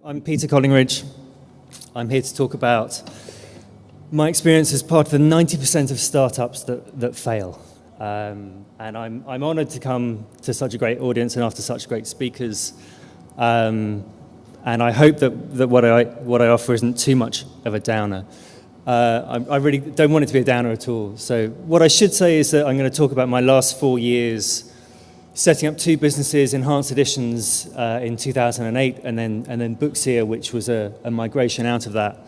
I'm Peter Collingridge. I'm here to talk about my experience as part of the 90% of startups that fail. And I'm honoured to come to such a great audience and after such great speakers. And I hope that what I offer isn't too much of a downer. I really don't want it to be a downer at all. So what I should say is that I'm going to talk about my last 4 years setting up two businesses, Enhanced Editions in 2008, and then Bookseer, which was a migration out of that,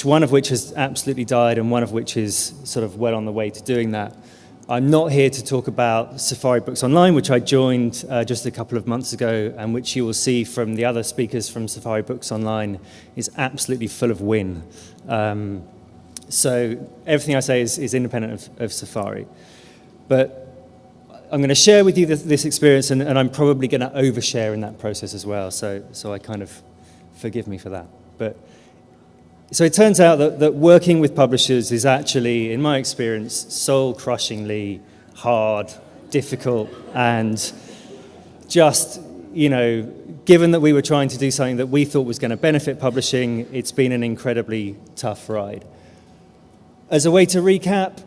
one of which has absolutely died, and one of which is sort of well on the way to doing that. I'm not here to talk about Safari Books Online, which I joined just a couple of months ago, and which you will see from the other speakers from Safari Books Online is absolutely full of win. So everything I say is independent of Safari. But I'm going to share with you this experience, and I'm probably going to overshare in that process as well, so I kind of forgive me for that. So it turns out that working with publishers is actually, in my experience, soul-crushingly hard, difficult, and just, given that we were trying to do something that we thought was going to benefit publishing, it's been an incredibly tough ride. As a way to recap,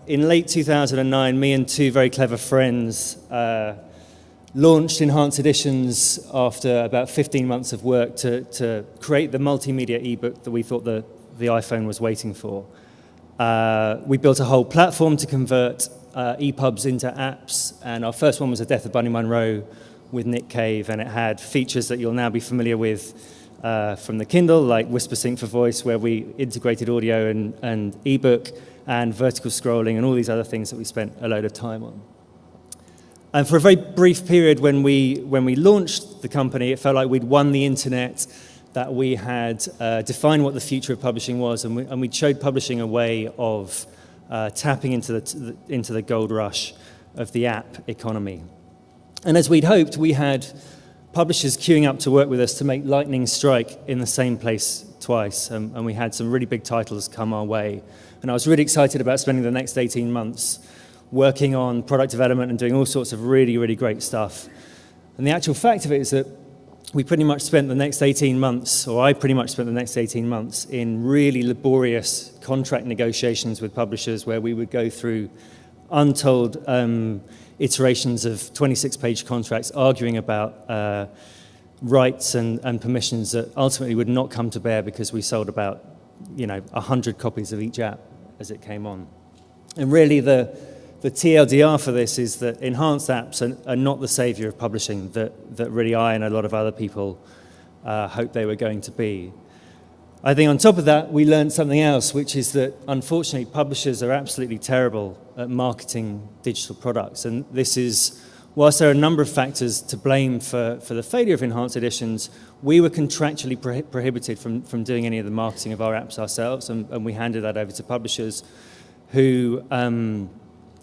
in late 2009, me and two very clever friends launched Enhanced Editions after about 15 months of work to create the multimedia ebook that we thought the iPhone was waiting for. We built a whole platform to convert EPUBs into apps, and our first one was The Death of Bunny Monroe with Nick Cave, and it had features that you'll now be familiar with from the Kindle, like Whisper Sync for Voice, where we integrated audio and ebook, and vertical scrolling, and all these other things that we spent a load of time on. And for a very brief period when we launched the company, it felt like we'd won the internet, that we had defined what the future of publishing was, and we showed publishing a way of tapping into the gold rush of the app economy. And as we'd hoped, we had publishers queuing up to work with us to make lightning strike in the same place twice, and we had some really big titles come our way. And I was really excited about spending the next 18 months working on product development and doing all sorts of really, really great stuff. And the actual fact of it is that we pretty much spent the next 18 months, or I pretty much spent the next 18 months, in really laborious contract negotiations with publishers where we would go through untold iterations of 26-page contracts arguing about rights and permissions that ultimately would not come to bear because we sold about 100 copies of each app as it came on. And really the TLDR for this is that enhanced apps are not the savior of publishing that really I and a lot of other people hoped they were going to be. I think on top of that, we learned something else, which is that unfortunately publishers are absolutely terrible at marketing digital products. And this is, whilst there are a number of factors to blame for the failure of Enhanced Editions, we were contractually prohibited from doing any of the marketing of our apps ourselves, and we handed that over to publishers who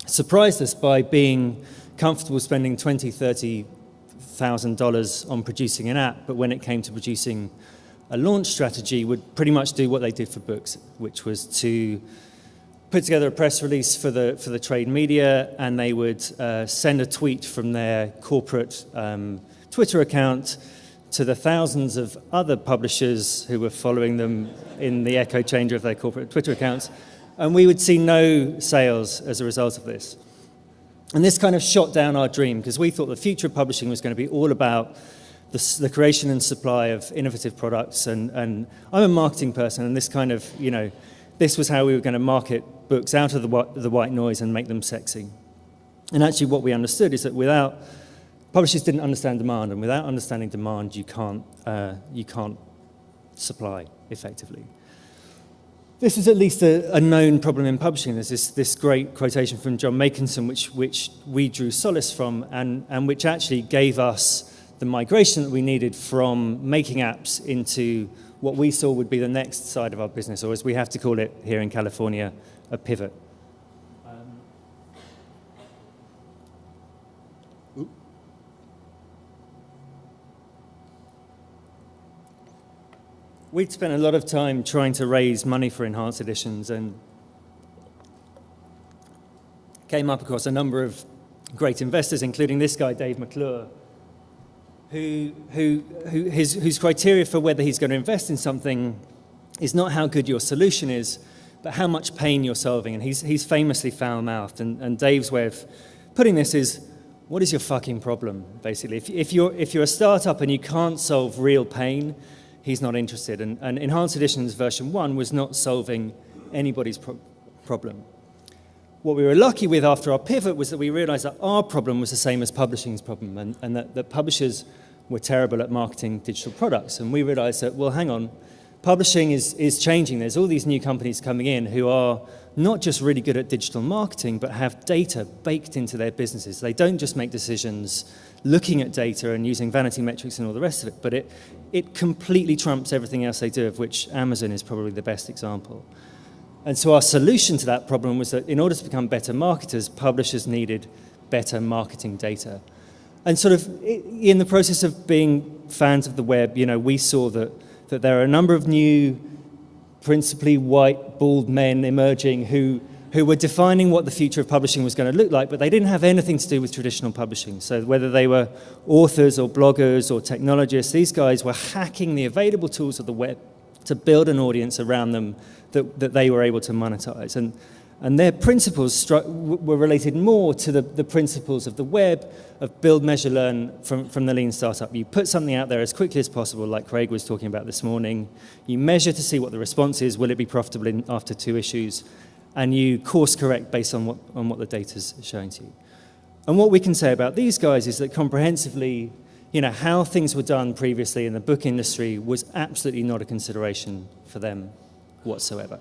surprised us by being comfortable spending $20,000, $30,000 on producing an app, but when it came to producing a launch strategy, would pretty much do what they did for books, which was to put together a press release for the trade media, and they would send a tweet from their corporate Twitter account to the thousands of other publishers who were following them in the echo chamber of their corporate Twitter accounts, and we would see no sales as a result of this. And this kind of shot down our dream, because we thought the future of publishing was going to be all about the creation and supply of innovative products, and I'm a marketing person, and this kind of, this was how we were going to market books out of the white noise and make them sexy. And actually what we understood is that publishers didn't understand demand, and without understanding demand, you can't supply effectively. This is at least a known problem in publishing. There's this great quotation from John Makinson, which we drew solace from, and which actually gave us the migration that we needed from making apps into what we saw would be the next side of our business, or as we have to call it here in California, a pivot. We'd spent a lot of time trying to raise money for Enhanced Editions and came up across a number of great investors, including this guy, Dave McClure, whose criteria for whether he's going to invest in something is not how good your solution is, but how much pain you're solving. And he's famously foul-mouthed. And Dave's way of putting this is, what is your fucking problem, basically? If you're a startup and you can't solve real pain, he's not interested. And Enhanced Editions version 1 was not solving anybody's problem. What we were lucky with after our pivot was that we realized that our problem was the same as publishing's problem, and that publishers were terrible at marketing digital products. And we realized that, well, hang on, publishing is changing. There's all these new companies coming in who are not just really good at digital marketing, but have data baked into their businesses. They don't just make decisions looking at data and using vanity metrics and all the rest of it, but it completely trumps everything else they do, of which Amazon is probably the best example. And so our solution to that problem was that in order to become better marketers, publishers needed better marketing data. And sort of in the process of being fans of the web, we saw that there are a number of new, principally white, bald men emerging who were defining what the future of publishing was going to look like, but they didn't have anything to do with traditional publishing. So whether they were authors or bloggers or technologists, these guys were hacking the available tools of the web to build an audience around them that they were able to monetize. And their principles were related more to the principles of the web, of build, measure, learn from the lean startup. You put something out there as quickly as possible, like Craig was talking about this morning. You measure to see what the response is. Will it be profitable after 2 issues? And you course correct based on what the data's showing to you. And what we can say about these guys is that comprehensively, how things were done previously in the book industry was absolutely not a consideration for them whatsoever.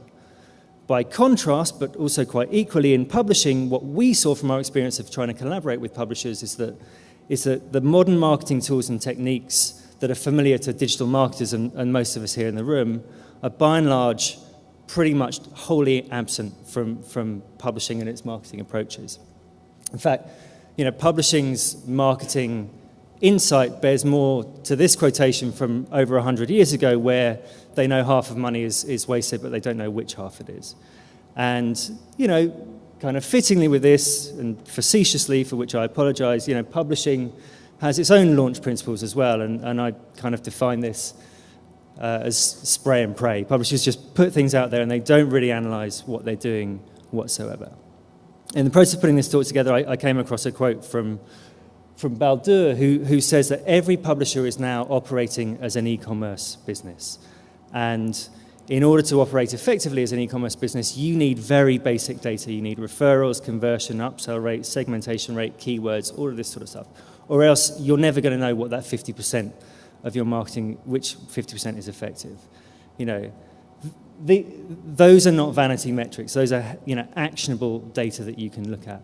By contrast, but also quite equally in publishing, what we saw from our experience of trying to collaborate with publishers is that the modern marketing tools and techniques that are familiar to digital marketers and most of us here in the room are by and large pretty much wholly absent from publishing and its marketing approaches. In fact, publishing's marketing insight bears more to this quotation from over 100 years ago, where they know half of money is wasted, but they don't know which half it is. And, kind of fittingly with this, and facetiously, for which I apologize, publishing has its own launch principles as well, and I kind of define this as spray and pray. Publishers just put things out there and they don't really analyze what they're doing whatsoever. In the process of putting this talk together, I came across a quote from Baldur, who says that every publisher is now operating as an e-commerce business. And in order to operate effectively as an e-commerce business, you need very basic data. You need referrals, conversion, upsell rate, segmentation rate, keywords, all of this sort of stuff. Or else you're never going to know what that 50% of your marketing, which 50% is effective. Those are not vanity metrics. Those are, actionable data that you can look at.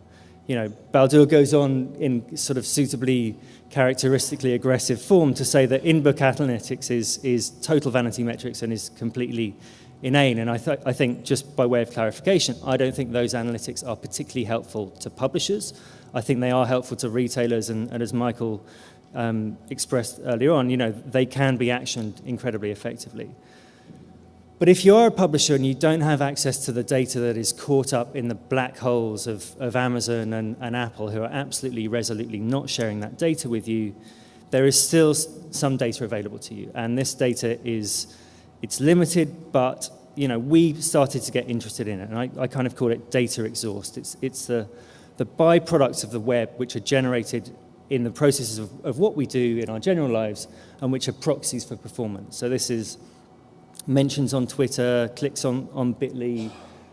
Baldur goes on in sort of suitably, characteristically aggressive form to say that in-book analytics is total vanity metrics and is completely inane. And I think, just by way of clarification, I don't think those analytics are particularly helpful to publishers. I think they are helpful to retailers, and as Michael expressed earlier on, they can be actioned incredibly effectively. But if you're a publisher and you don't have access to the data that is caught up in the black holes of Amazon and Apple, who are absolutely, resolutely not sharing that data with you, there is still some data available to you. And this data it's limited, but we started to get interested in it. And I kind of call it data exhaust. It's the byproducts of the web which are generated in the processes of what we do in our general lives, and which are proxies for performance. So this is mentions on Twitter, clicks on Bitly,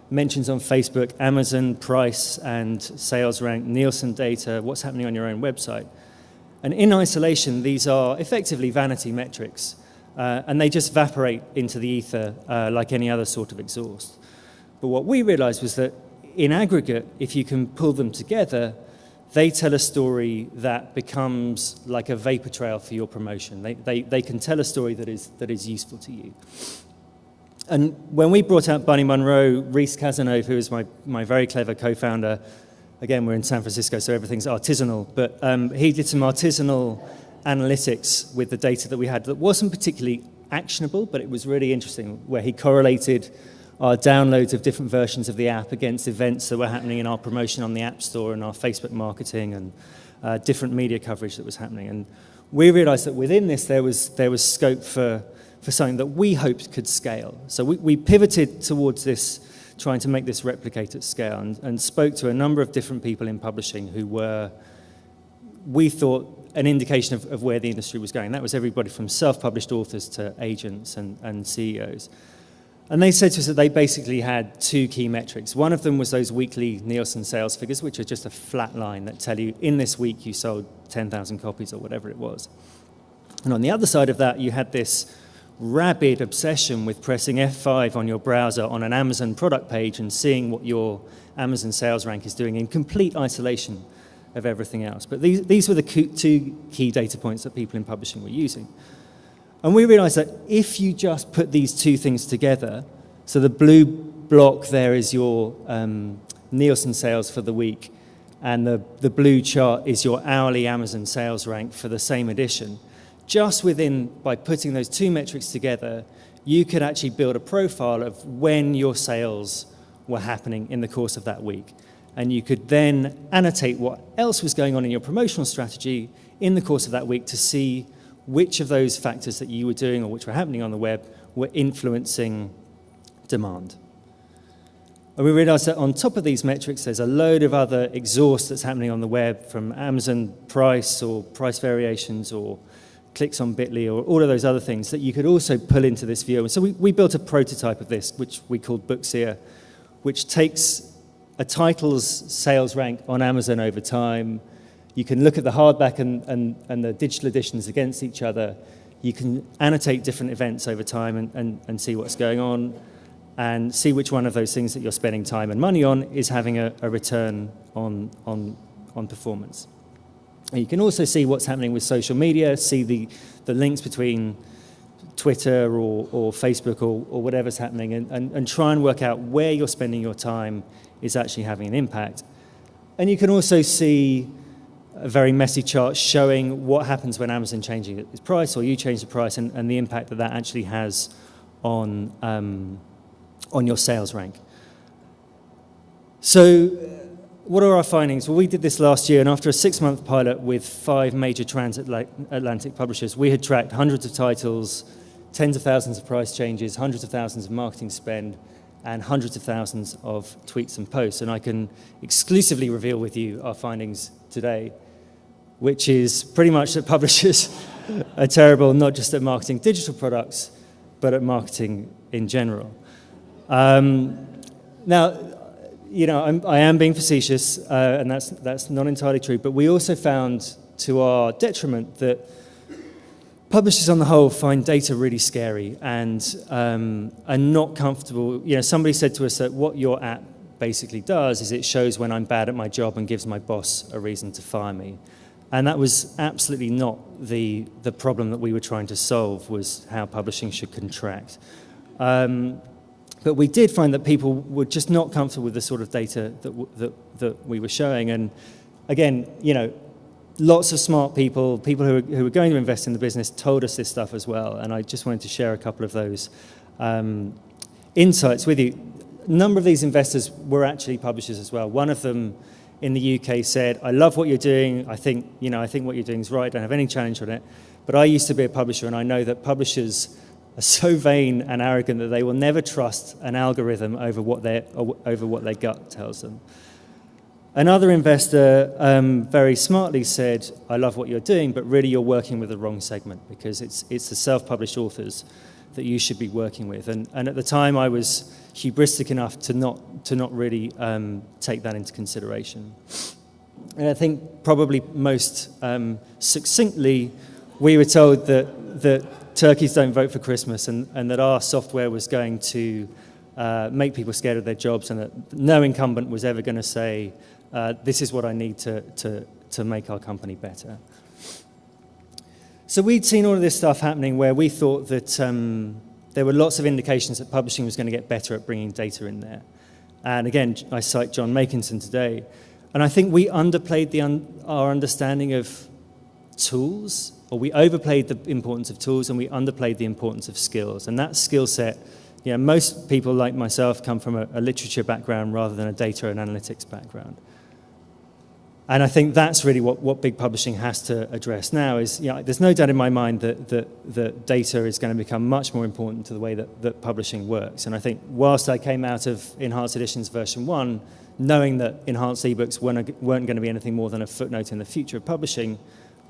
mentions on Facebook, Amazon, price and sales rank, Nielsen data, what's happening on your own website. And in isolation, these are effectively vanity metrics, and they just evaporate into the ether like any other sort of exhaust. But what we realized was that in aggregate, if you can pull them together, they tell a story that becomes like a vapor trail for your promotion. They can tell a story that is useful to you. And when we brought out Bunny Monroe, Reese Cazenove, who is my very clever co-founder, again, we're in San Francisco, so everything's artisanal, but he did some artisanal analytics with the data that we had that wasn't particularly actionable, but it was really interesting, where he correlated our downloads of different versions of the app against events that were happening in our promotion on the App Store and our Facebook marketing different media coverage that was happening. And we realized that within this there was scope for something that we hoped could scale. So we pivoted towards this, trying to make this replicate at scale, and spoke to a number of different people in publishing who were, we thought, an indication of where the industry was going. That was everybody from self-published authors to agents and CEOs. And they said to us that they basically had two key metrics. One of them was those weekly Nielsen sales figures, which are just a flat line that tell you in this week you sold 10,000 copies or whatever it was. And on the other side of that, you had this rabid obsession with pressing F5 on your browser on an Amazon product page and seeing what your Amazon sales rank is doing in complete isolation of everything else. But these were the two key data points that people in publishing were using. And we realized that if you just put these two things together, so the blue block there is your Nielsen sales for the week, and the blue chart is your hourly Amazon sales rank for the same edition, just by putting those two metrics together, you could actually build a profile of when your sales were happening in the course of that week. And you could then annotate what else was going on in your promotional strategy in the course of that week to see which of those factors that you were doing or which were happening on the web were influencing demand. And we realized that on top of these metrics, there's a load of other exhaust that's happening on the web, from Amazon price or price variations or clicks on Bitly or all of those other things that you could also pull into this view. And so we built a prototype of this, which we called Bookseer, which takes a title's sales rank on Amazon over time. You can look at the hardback and the digital editions against each other. You can annotate different events over time and see what's going on and see which one of those things that you're spending time and money on is having a return on performance. And you can also see what's happening with social media, see the links between Twitter or Facebook or whatever's happening, and try and work out where you're spending your time is actually having an impact. And you can also see a very messy chart showing what happens when Amazon changing its price or you change the price and the impact that actually has on your sales rank. So what are our findings? Well, we did this last year, and after a 6-month pilot with 5 major transatlantic publishers, we had tracked hundreds of titles, tens of thousands of price changes, hundreds of thousands of marketing spend, and hundreds of thousands of tweets and posts. And I can exclusively reveal with you our findings today, which is pretty much that publishers are terrible, not just at marketing digital products, but at marketing in general. Now, you know, I am being facetious, and that's not entirely true, but we also found, to our detriment, that publishers on the whole find data really scary and are not comfortable. You know, somebody said to us that what your app basically does is it shows when I'm bad at my job and gives my boss a reason to fire me. And that was absolutely not the problem that we were trying to solve, was how publishing should contract. But we did find that people were just not comfortable with the sort of data that we were showing. And again, you know, lots of smart people who were going to invest in the business told us this stuff as well. And I just wanted to share a couple of those insights with you. A number of these investors were actually publishers as well. One of them in the UK said, "I love what you're doing. I think what you're doing is right. I don't have any challenge on it. But I used to be a publisher, and I know that publishers are so vain and arrogant that they will never trust an algorithm over what their gut tells them." Another investor very smartly said, "I love what you're doing, but really you're working with the wrong segment, because it's the self-published authors that you should be working with." And at the time I was hubristic enough to not really take that into consideration. And I think probably most succinctly, we were told that turkeys don't vote for Christmas, and that our software was going to make people scared of their jobs, and that no incumbent was ever going to say, this is what I need to make our company better. So we'd seen all of this stuff happening where we thought that there were lots of indications that publishing was going to get better at bringing data in there. And again, I cite John Makinson today. And I think we underplayed our understanding of tools, or we overplayed the importance of tools, and we underplayed the importance of skills. And that skill set, you know, most people like myself come from a literature background rather than a data and analytics background. And I think that's really what big publishing has to address now is, there's no doubt in my mind that data is going to become much more important to the way that publishing works. And I think whilst I came out of Enhanced Editions version 1, knowing that enhanced ebooks weren't going to be anything more than a footnote in the future of publishing,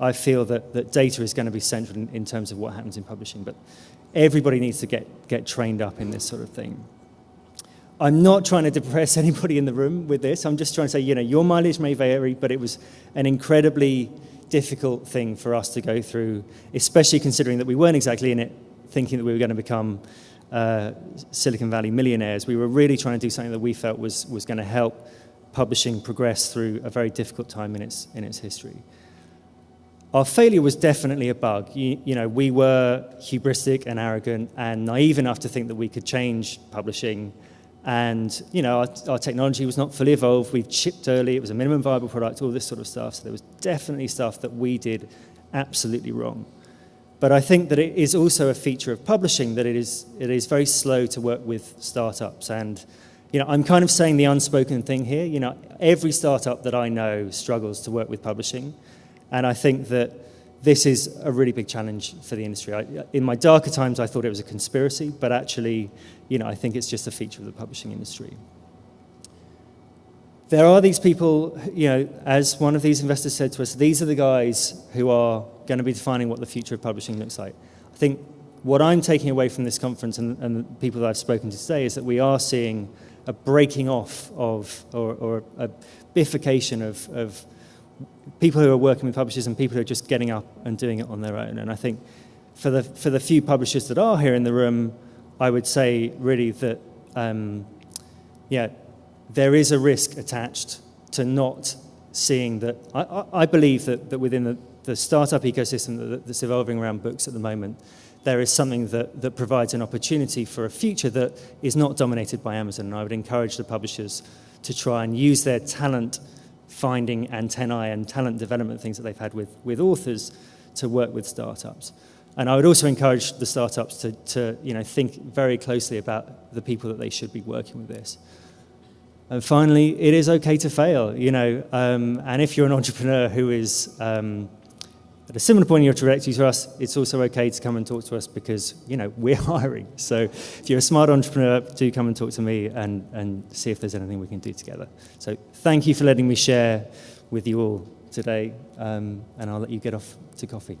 I feel that data is going to be central in terms of what happens in publishing. But everybody needs to get trained up in this sort of thing. I'm not trying to depress anybody in the room with this. I'm just trying to say, your mileage may vary, but it was an incredibly difficult thing for us to go through, especially considering that we weren't exactly in it thinking that we were going to become Silicon Valley millionaires. We were really trying to do something that we felt was going to help publishing progress through a very difficult time in its history. Our failure was definitely a bug. We were hubristic and arrogant and naive enough to think that we could change publishing. And, our technology was not fully evolved. We shipped early. It was a minimum viable product, all this sort of stuff. So there was definitely stuff that we did absolutely wrong. But I think that it is also a feature of publishing that it is very slow to work with startups. And, I'm kind of saying the unspoken thing here. Every startup that I know struggles to work with publishing. And I think that this is a really big challenge for the industry. In my darker times, I thought it was a conspiracy, but actually, I think it's just a feature of the publishing industry. There are these people, as one of these investors said to us, these are the guys who are going to be defining what the future of publishing looks like. I think what I'm taking away from this conference and the people that I've spoken to today is that we are seeing a breaking off of, or a bifurcation of people who are working with publishers and people who are just getting up and doing it on their own. And I think for the few publishers that are here in the room, I would say really that, there is a risk attached to not seeing that. I believe that within the startup ecosystem that's evolving around books at the moment, there is something that provides an opportunity for a future that is not dominated by Amazon. And I would encourage the publishers to try and use their talent finding antennae and talent development things that they've had with authors to work with startups. And I would also encourage the startups to think very closely about the people that they should be working with this. And finally, it is okay to fail, and if you're an entrepreneur who is at a similar point in your trajectory to us, it's also okay to come and talk to us because, we're hiring. So if you're a smart entrepreneur, do come and talk to me and see if there's anything we can do together. So thank you for letting me share with you all today, and I'll let you get off to coffee.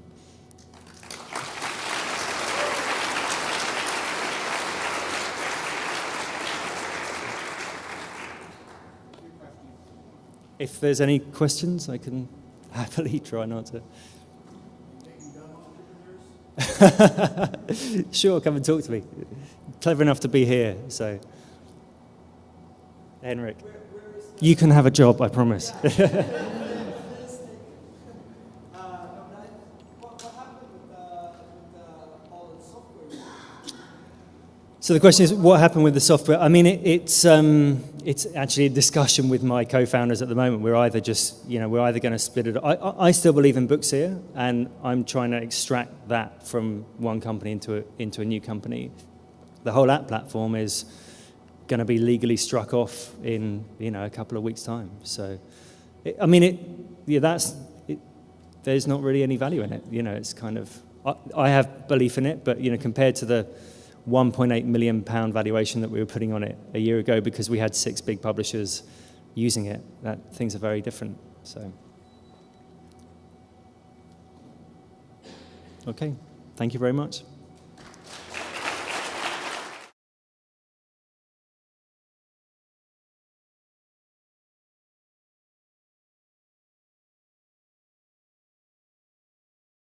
If there's any questions, I can happily try and answer. Sure, come and talk to me. Clever enough to be here, so. Henrik, you can have a job, I promise. So the question is, what happened with the software? I mean, it's actually a discussion with my co-founders at the moment. We're either going to split it. I still believe in books here, and I'm trying to extract that from one company into a new company. The whole app platform is going to be legally struck off in a couple of weeks' time. So, there's not really any value in it. It's kind of I have belief in it, but compared to the £1.8 million valuation that we were putting on it a year ago because we had 6 big publishers using it, that things are very different. So, okay, thank you very much.